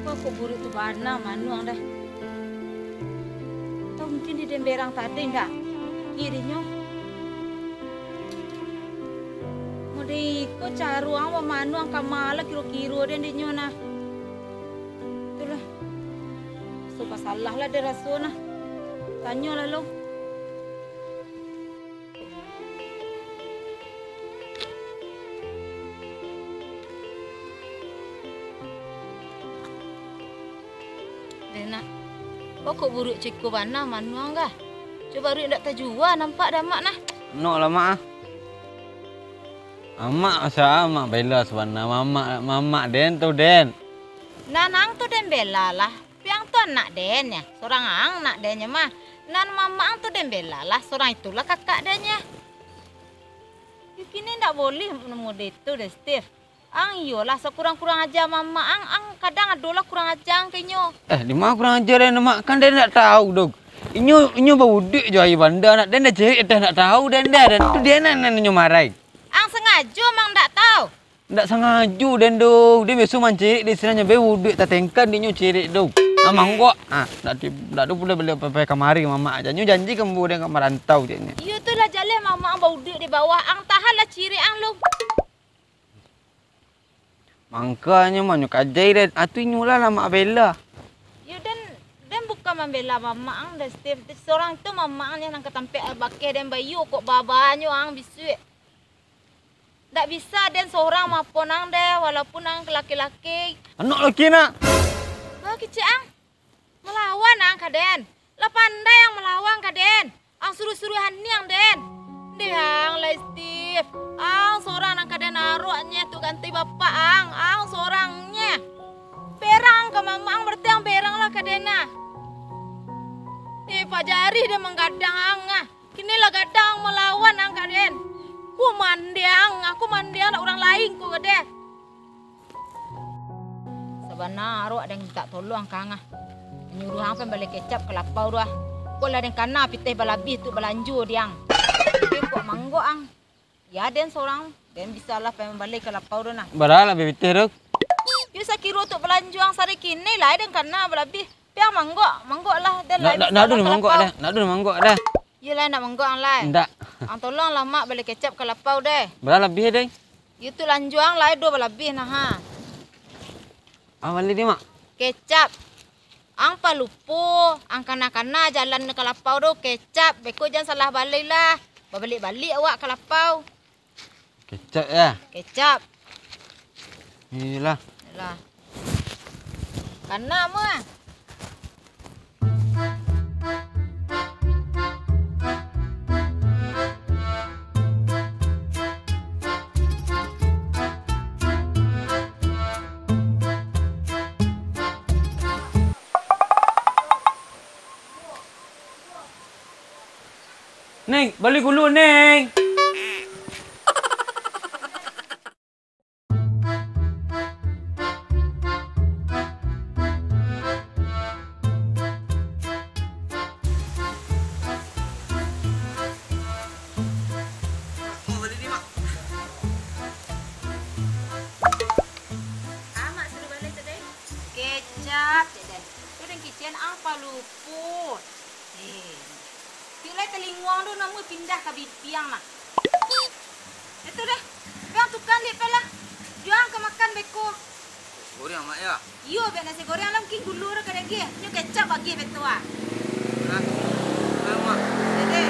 Kok buruk tu bana manuang dah. Tahu mungkin di demberang tadi enggak? Kirinya. Mudi ko caru ang manuang kamala kiro-kiro den di nyona. Itulah. So pasalah lah de rasona. Tanya lah lo. Nak, kok buruk cikgu bana manuang kah? Coba ru ndak tajua nampak dah mak nah. No lah mak. Mak sama bela sebenarnya mama den tu den. Nanang tu den bela lah. Piang tu anak den ya. Seorang ang nak dennya mah. Nan mama ang tu den bela lah. Seorang itulah kakak dennya. Kini ndak boleh nemu itu deh Steve. Ang iyalah sekurang-kurang aja mama ang kadang adolah kurang aja kenyo. Di mana kurang ajar den mak kan den tak tahu dog. Inyo baudik jo ayi banda nak den dah cerit dah nak tahu den tu den nan inyo marai. Ang sengaja mang ndak tahu. Ndak sengaja den dog. Dia biasa mancing di sana be wudik tak tengkan dinyo cerit dog. Amang kok. Ndak tu boleh beli papai kamari mama aja. Nyo janji kembu den kamar rantau je ni. Iya tu lah jalan mama ang baudik di bawah ang tahanlah ciri ang lu. Makanya manyo kajai dan atu nyula lah mak bela. Ya dan bukan membela mama ang dan Steve. Seorang tu mama ang yang nang ketampe bakeh dan bayu kok babanyo ang bisu. Ndak bisa dan seorang mapon ang deh walaupun ang laki-laki. Anak laki nak. Bah kecil ang melawan ang kaden. Lah pandai ang melawan kaden. Ang suruh-suruhan ni ang den. Dehang lah Steve. Ang seorang nang kaden naruaknya tu ganti bapak ang seorangnya. Berang ke mama ang berarti ang berang lah kadena. Pak Jari dia menggadang ang kini lah gadang melawan ang kaden. Aku mandiang nak orang lain ku kade. Sebenarnya arwah ada yang minta tolong kang nyuruh ang balik kecap ke lapau dah. Kok lah den kana piteh balabih tu belanju diang. Tapi kok manggo ang. Ya den seorang den bisa lah balik ke lapau dah nah. Barala bebiteh ruk. Bisa kira untuk belanju ang sari kini lah den kana balabih. Piang manggo lah den lah. Nak dulu manggo dah. Yelah nak manggo ang lai. Ndak. Ang tolong lah mak balik kecap ke lapau deh. Barala lebih deh. Itu lanju ang lai do balabih nah ha. Awal dia mak. Kecap. Ang palupo, ang kana-kana jalan ke lapau do kecap. Beko jangan salah balik lah. Balik-balik awak ke lapau. Kecap ya. Kecap. Iyalah. Yalah. Kana mah. Neng, balik dulu, Neng. Kecap, Deden. Tu dan kitchen apa luput. Pilih telinguang tu namu pindah ke bipiang lah. Itu dah. Biang tukang lihat pelah. Juang ke makan beko. Goreng mak ya. Iyo, biar nasi goreng lah mungkin gulur ke lagi. Nyu kecap bagi betul ah. Mak. Dede,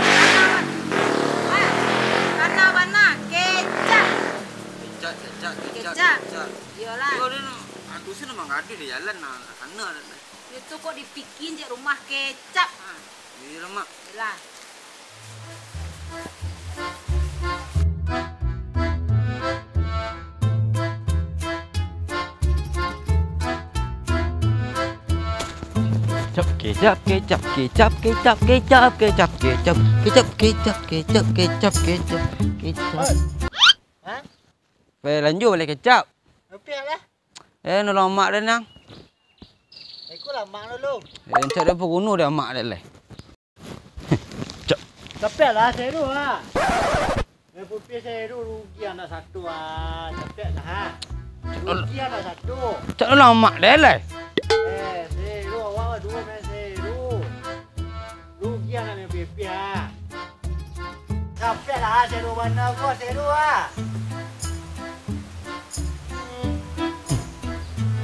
karena mana? Kecap. Kecap. Iyalah. Aku sih memang ada di jalan sana. Itu kok dipikin je rumah kecap. Iya mak. Iyalah. Kecap. Hah? Lanjut balik kecap. Rupiah lah. Nolong mak dah nang. Aku lah mak dulu. Encak dia pun dah mak dah lah. Capek lah saya tu ah. Rupiah saya tu rugi anak satu ah. Capek lah. Rugi anak satu. Cak nolong mak dah lah. seru mana gua seru ah.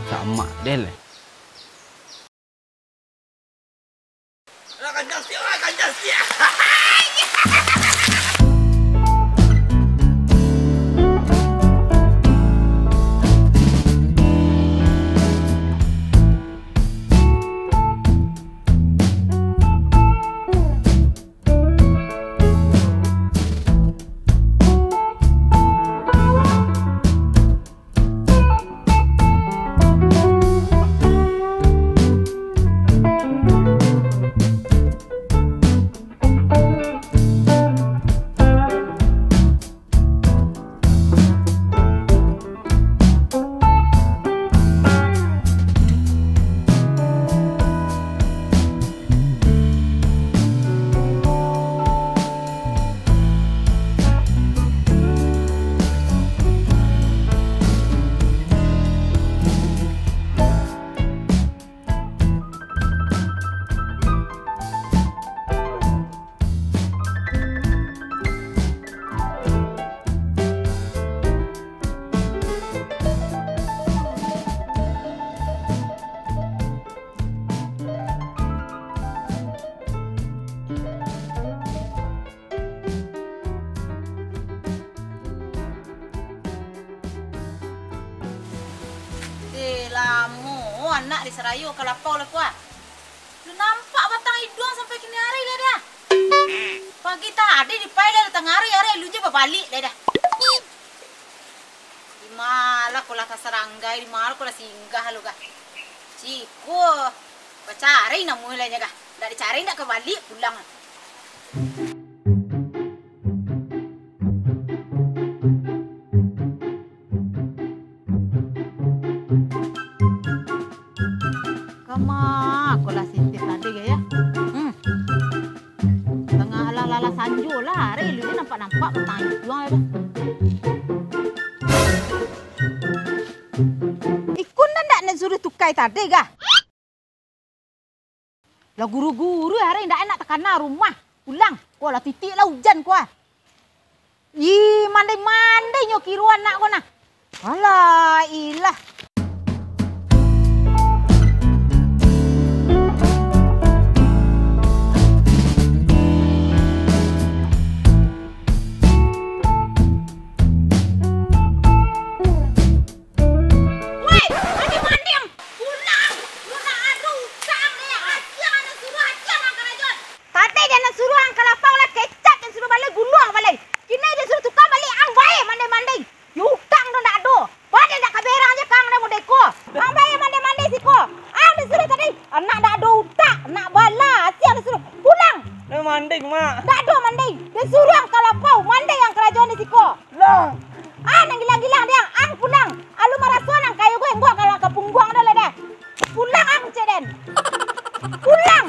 Sama deh le. Lamu anak di Serayu kalapau le kuah. Lu nampak batang hidung sampai kini hari le dah. Pagi tadi di pai le tengah hari lu je balik le dah. Di malah kula kasaranggai di malah kula singgah lu kah. Ciku bacari namu le nya kah. Dak dicari ndak kebalik pulang. Aku lah sintip tadi ya. Tengah ala-ala sanju lah, hari lu nampak petang juang ya. Ikun ndak nak suruh tukai tadi ga? Lah guru-guru hari ndak enak tekana rumah. Pulang, kau lah titik lah hujan kau. Ih, mandai-mandai nyokiruan nak kau nak. Alah, ilah. Manding mak. Tak ada manding. Dia suruh ang kalapau manding yang kerajaan di siko. Lah. Nang gilang-gilang dia ang pulang. Alu marason ang kayu gue gua kalau kapung buang dah le dah. Pulang ang ceden. Pulang.